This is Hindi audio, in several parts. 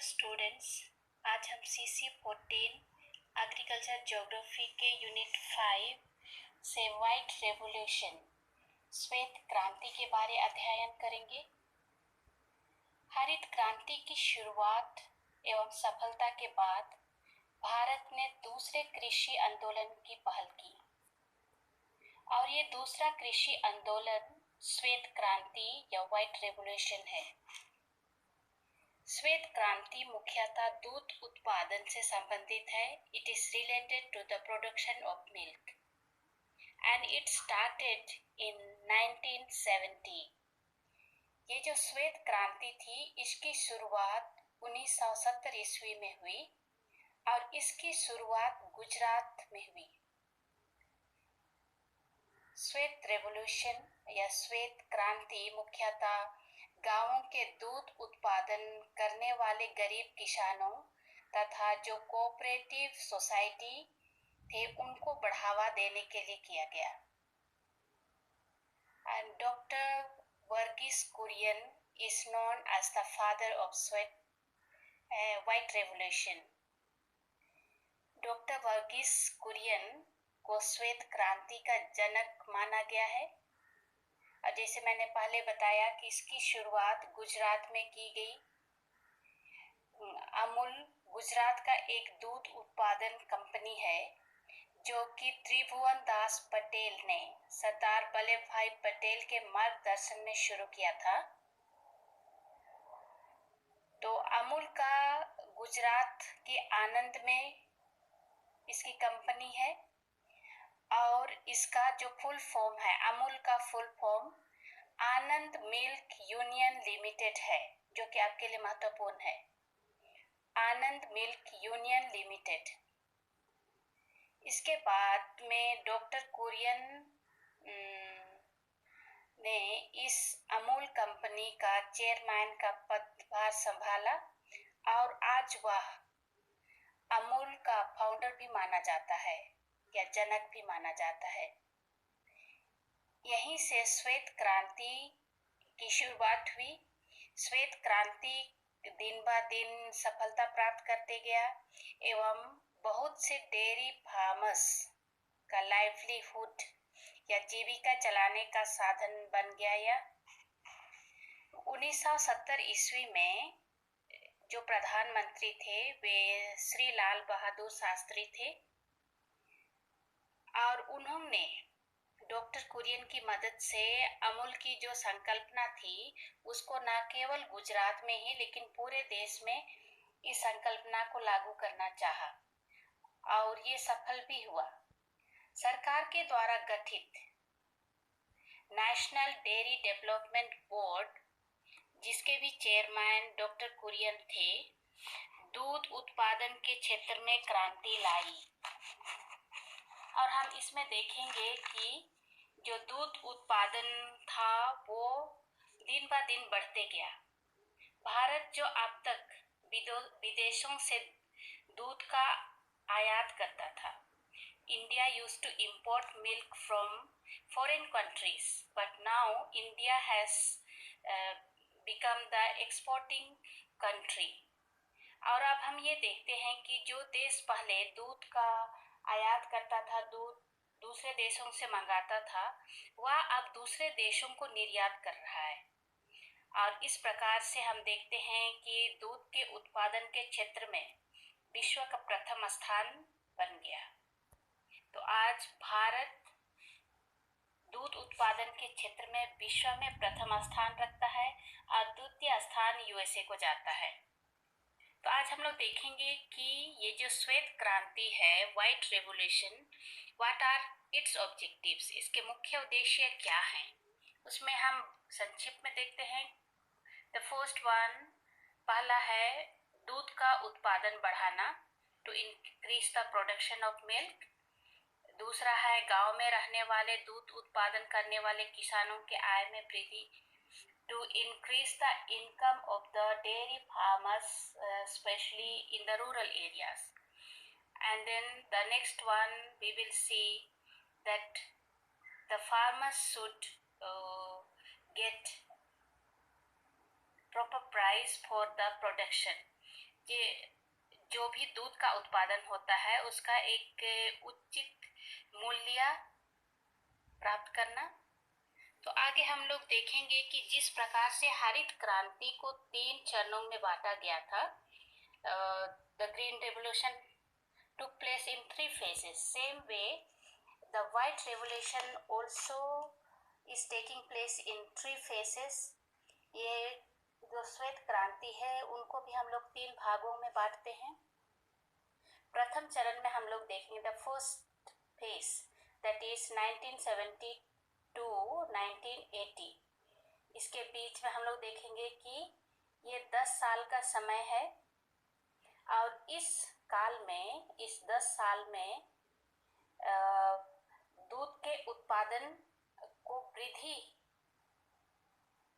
स्टूडेंट्स, आज हम CC14 एग्रीकल्चर ज्योग्राफी के यूनिट 5 से व्हाइट रेवोल्यूशन श्वेत क्रांति के बारे अध्ययन करेंगे। हरित क्रांति की शुरुआत एवं सफलता के बाद भारत ने दूसरे कृषि आंदोलन की पहल की और ये दूसरा कृषि आंदोलन श्वेत क्रांति या व्हाइट रेवोल्यूशन है। श्वेत क्रांति मुख्यतः दूध उत्पादन से संबंधित है। It is related to the production of milk and it started in 1970। ये जो श्वेत क्रांति थी इसकी शुरुआत 1970 ईस्वी में हुई और इसकी शुरुआत गुजरात में हुई। श्वेत रेवोल्यूशन या श्वेत क्रांति मुख्यतः गांवों के दूध उत्पादन करने वाले गरीब किसानों तथा जो कोऑपरेटिव सोसाइटी थे उनको बढ़ावा देने के लिए किया गया। And doctor Verghese Kurien is known as the father of white revolution. Doctor Verghese Kurien को श्वेत क्रांति का जनक माना गया है और जैसे मैंने पहले बताया कि इसकी शुरुआत गुजरात में की गई। अमूल गुजरात का एक दूध उत्पादन कंपनी है जो कि त्रिभुवन दास पटेल ने सरदार वल्लभ भाई पटेल के मार्गदर्शन में शुरू किया था। तो अमूल का गुजरात के आनंद में इसकी कंपनी है और इसका जो फुल फॉर्म है, अमूल का फुल फॉर्म आनंद मिल्क यूनियन लिमिटेड है, जो कि आपके लिए महत्वपूर्ण है। आनंद मिल्क यूनियन लिमिटेड। इसके बाद में डॉक्टर कुरियन ने इस अमूल कंपनी का चेयरमैन का पदभार संभाला और आज वह अमूल का फाउंडर भी माना जाता है या जनक भी माना जाता है। यहीं से श्वेत क्रांति की शुरुआत हुई। श्वेत क्रांति दिन ब दिन सफलता प्राप्त करते गया एवं बहुत से डेयरी फार्मर्स का लाइवलीहुड या जीविका चलाने का साधन बन गया। या 1970 ईस्वी में जो प्रधानमंत्री थे वे श्री लाल बहादुर शास्त्री थे और उन्होंने डॉक्टर कुरियन की मदद से अमूल की जो संकल्पना थी उसको न केवल गुजरात में ही लेकिन पूरे देश में इस संकल्पना को लागू करना चाहा और ये सफल भी हुआ। सरकार के द्वारा गठित नेशनल डेयरी डेवलपमेंट बोर्ड, जिसके भी चेयरमैन डॉक्टर कुरियन थे, दूध उत्पादन के क्षेत्र में क्रांति लाई और हम इसमें देखेंगे कि जो दूध उत्पादन था वो दिन ब दिन बढ़ते गया। भारत जो अब तक विदेशों से दूध का आयात करता था, India used to import milk from foreign countries, but now India has become the exporting country. और अब हम ये देखते हैं कि जो देश पहले दूध का आयात करता था, दूध दूसरे देशों से मंगाता था, वह अब दूसरे देशों को निर्यात कर रहा है और इस प्रकार से हम देखते हैं कि दूध के उत्पादन के क्षेत्र में विश्व का प्रथम स्थान बन गया। तो आज भारत दूध उत्पादन के क्षेत्र में विश्व में प्रथम स्थान रखता है और द्वितीय स्थान यूएसए को जाता है। तो आज हम लोग देखेंगे कि ये जो श्वेत क्रांति है, white revolution, what are its objectives, इसके मुख्य उद्देश्य क्या हैं, उसमें हम संक्षिप्त में देखते हैं। द फर्स्ट वन, पहला है दूध का उत्पादन बढ़ाना, to increase the production of milk. दूसरा है गांव में रहने वाले दूध उत्पादन करने वाले किसानों के आय में वृद्धि, to increase the income of the dairy farmers, especially in the rural areas. And then the next one we will see that the farmers should get proper price for the production. कि जो भी दूध का उत्पादन होता है उसका एक उचित मूल्य प्राप्त करना। तो आगे हम लोग देखेंगे कि जिस प्रकार से हरित क्रांति को 3 चरणों में बांटा गया था, the green revolution took place in 3 phases. Same way, the white revolution also is taking place in 3 phases. ये जो श्वेत क्रांति है उनको भी हम लोग 3 भागों में बांटते हैं। प्रथम चरण में हम लोग देखेंगे the first phase, that is 1970 to 1980। इसके बीच में हम लोग देखेंगे कि ये 10 साल का समय है और इस काल में, इस 10 साल में दूध के उत्पादन को वृद्धि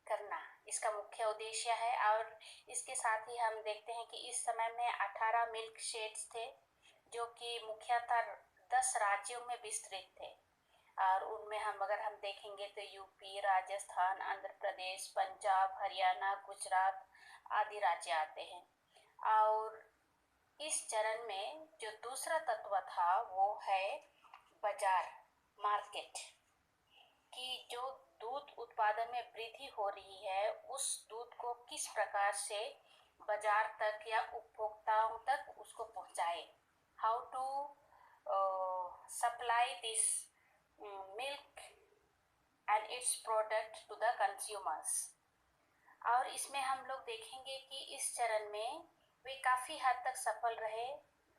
करना इसका मुख्य उद्देश्य है। और इसके साथ ही हम देखते हैं कि इस समय में 18 मिल्क शेड्स थे जो कि मुख्यतः 10 राज्यों में विस्तृत थे। और उनमें हम देखेंगे तो यूपी, राजस्थान, आंध्र प्रदेश, पंजाब, हरियाणा, गुजरात आदि राज्य आते हैं। और इस चरण में जो दूसरा तत्व था वो है बाजार, मार्केट, कि जो दूध उत्पादन में वृद्धि हो रही है उस दूध को किस प्रकार से बाजार तक या उपभोक्ताओं तक उसको पहुंचाए, how to supply this milk and its product to the consumers. और इसमें हम लोग देखेंगे कि इस चरण में वे काफ़ी हद तक सफल रहे।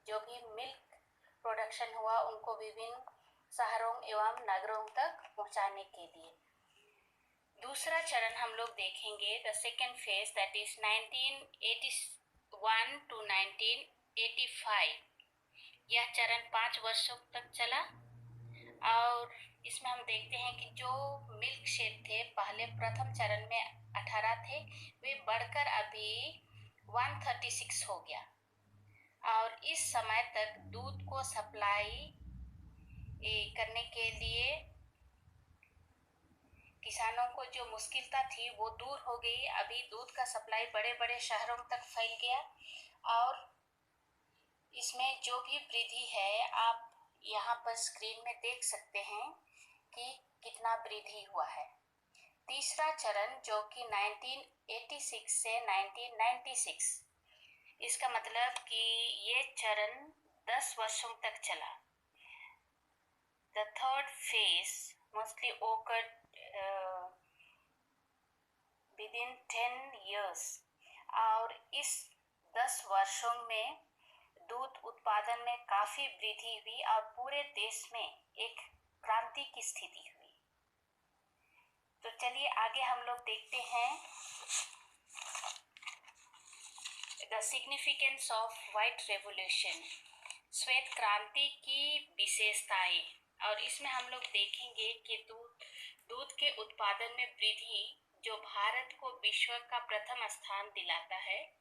जो भी मिल्क प्रोडक्शन हुआ उनको विभिन्न शहरों एवं नगरों तक पहुंचाने के लिए। दूसरा चरण हम लोग देखेंगे the second phase, that is 1981 to 1985। यह चरण 5 वर्षों तक चला और इसमें हम देखते हैं कि जो मिल्क शेड थे पहले प्रथम चरण में 18 थे, वे बढ़कर अभी 136 हो गया। और इस समय तक दूध को सप्लाई करने के लिए किसानों को जो मुश्किलता थी वो दूर हो गई। अभी दूध का सप्लाई बड़े बड़े शहरों तक फैल गया और इसमें जो भी वृद्धि है आप यहाँ पर स्क्रीन में देख सकते हैं कि कितना वृद्धि हुआ है। तीसरा चरण जो कि 1986 से 1996, इसका मतलब कि ये चरण 10 वर्षों तक चला। The third phase mostly occurred within 10 years। और इस 10 वर्षों में दूध उत्पादन में काफ़ी वृद्धि हुई और पूरे देश में एक क्रांति की स्थिति हुई। तो चलिए आगे हम लोग देखते हैं the significance of white revolution, श्वेत क्रांति की विशेषताएं। और इसमें हम लोग देखेंगे कि दूध के उत्पादन में वृद्धि जो भारत को विश्व का प्रथम स्थान दिलाता है।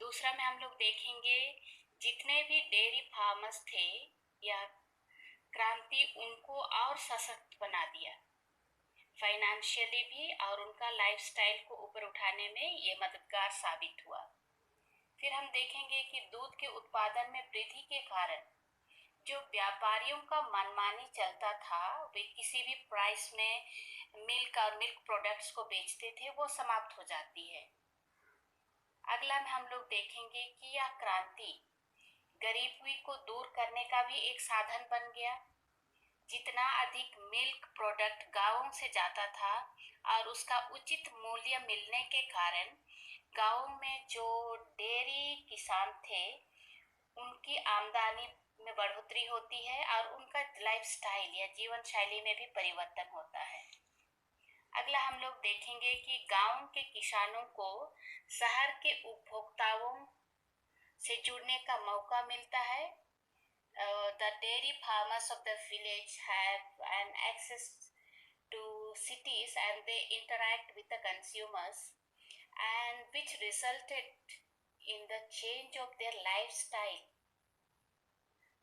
दूसरा में हम लोग देखेंगे जितने भी डेयरी फार्मर्स थे यह क्रांति उनको और सशक्त बना दिया फाइनेंशियली भी, और उनका लाइफस्टाइल को ऊपर उठाने में ये मददगार साबित हुआ। फिर हम देखेंगे कि दूध के उत्पादन में वृद्धि के कारण जो व्यापारियों का मनमानी चलता था, वे किसी भी प्राइस में मिल्क और मिल्क प्रोडक्ट्स को बेचते थे, वो समाप्त हो जाती है। अगला में हम लोग देखेंगे कि यह क्रांति गरीबी को दूर करने का भी एक साधन बन गया। जितना अधिक मिल्क प्रोडक्ट गांवों से जाता था और उसका उचित मूल्य मिलने के कारण गांवों में जो डेयरी किसान थे उनकी आमदनी में बढ़ोतरी होती है और उनका लाइफस्टाइल या जीवन शैली में भी परिवर्तन होता है। अगला हम लोग देखेंगे कि गांव के किसानों को शहर के उपभोक्ताओं से जुड़ने का मौका मिलता है। The dairy farmers of the village have an access to cities and they interact with the consumers, and which resulted in the change of their lifestyle।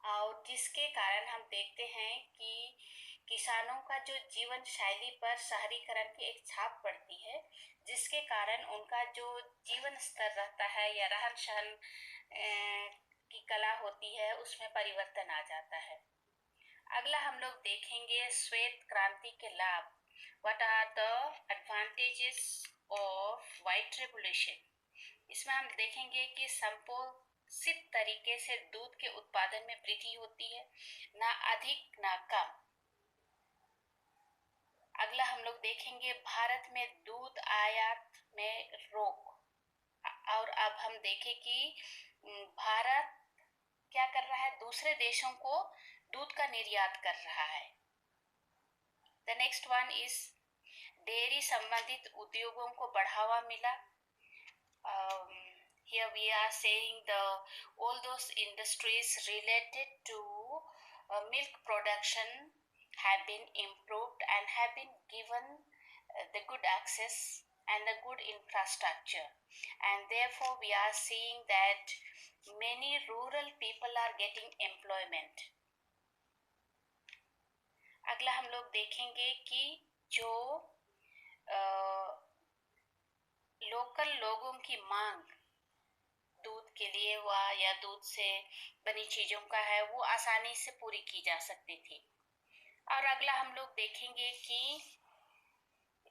और जिसके कारण हम देखते हैं कि किसानों का जो जीवन शैली पर शहरीकरण की एक छाप पड़ती है, जिसके कारण उनका जो जीवन स्तर रहता है या रहन सहन की कला होती है उसमें परिवर्तन आ जाता है। अगला हम लोग देखेंगे श्वेत क्रांति के लाभ। What are the advantages of white revolution. इसमें हम देखेंगे कि संपोषित तरीके से दूध के उत्पादन में वृद्धि होती है, ना अधिक ना कम। अगला हम लोग देखेंगे भारत में दूध आयात में रोक। और अब हम देखें कि भारत क्या कर रहा है, दूसरे देशों को दूध का निर्यात कर रहा है। The next one is dairy संबंधित उद्योगों को बढ़ावा मिला। Here we are saying all those industries related to milk production have been improved and have been given the good access and the good infrastructure, and therefore we are seeing that many rural people are getting employment. अगला हम लोग देखेंगे कि जो लोकल लोगों की मांग दूध के लिए हुआ या दूध से बनी चीजों का है, वो आसानी से पूरी की जा सकती थी। और अगला हम लोग देखेंगे कि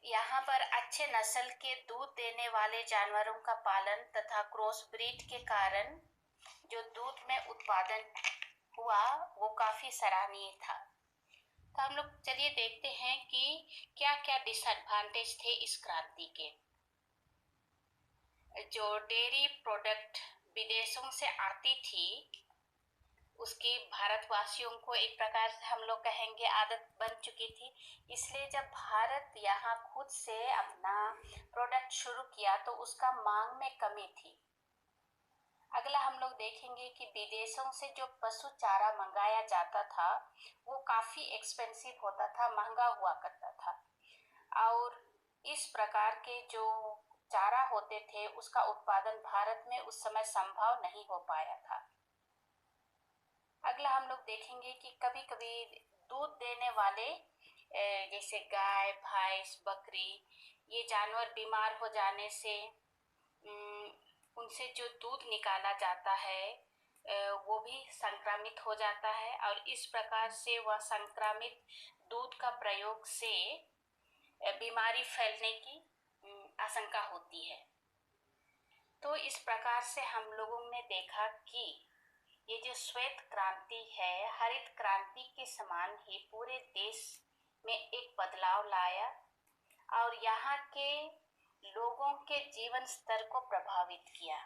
यहाँ पर अच्छे नस्ल के दूध देने वाले जानवरों का पालन तथा क्रॉस ब्रीड के कारण जो दूध में उत्पादन हुआ वो काफी सराहनीय था। तो हम लोग चलिए देखते हैं कि क्या क्या डिसएडवांटेज थे इस क्रांति के। जो डेयरी प्रोडक्ट विदेशों से आती थी उसकी भारतवासियों को एक प्रकार से हम लोग कहेंगे आदत बन चुकी थी, इसलिए जब भारत यहाँ खुद से अपना प्रोडक्ट शुरू किया तो उसका मांग में कमी थी। अगला हम लोग देखेंगे कि विदेशों से जो पशु चारा मंगाया जाता था वो काफी एक्सपेंसिव होता था, महंगा हुआ करता था, और इस प्रकार के जो चारा होते थे उसका उत्पादन भारत में उस समय संभव नहीं हो पाया था। अगला हम लोग देखेंगे कि कभी कभी दूध देने वाले जैसे गाय, भैंस, बकरी, ये जानवर बीमार हो जाने से उनसे जो दूध निकाला जाता है वो भी संक्रमित हो जाता है, और इस प्रकार से वह संक्रमित दूध का प्रयोग से बीमारी फैलने की आशंका होती है। तो इस प्रकार से हम लोगों ने देखा कि ये जो श्वेत क्रांति है हरित क्रांति के समान ही पूरे देश में एक बदलाव लाया और यहाँ के लोगों के जीवन स्तर को प्रभावित किया।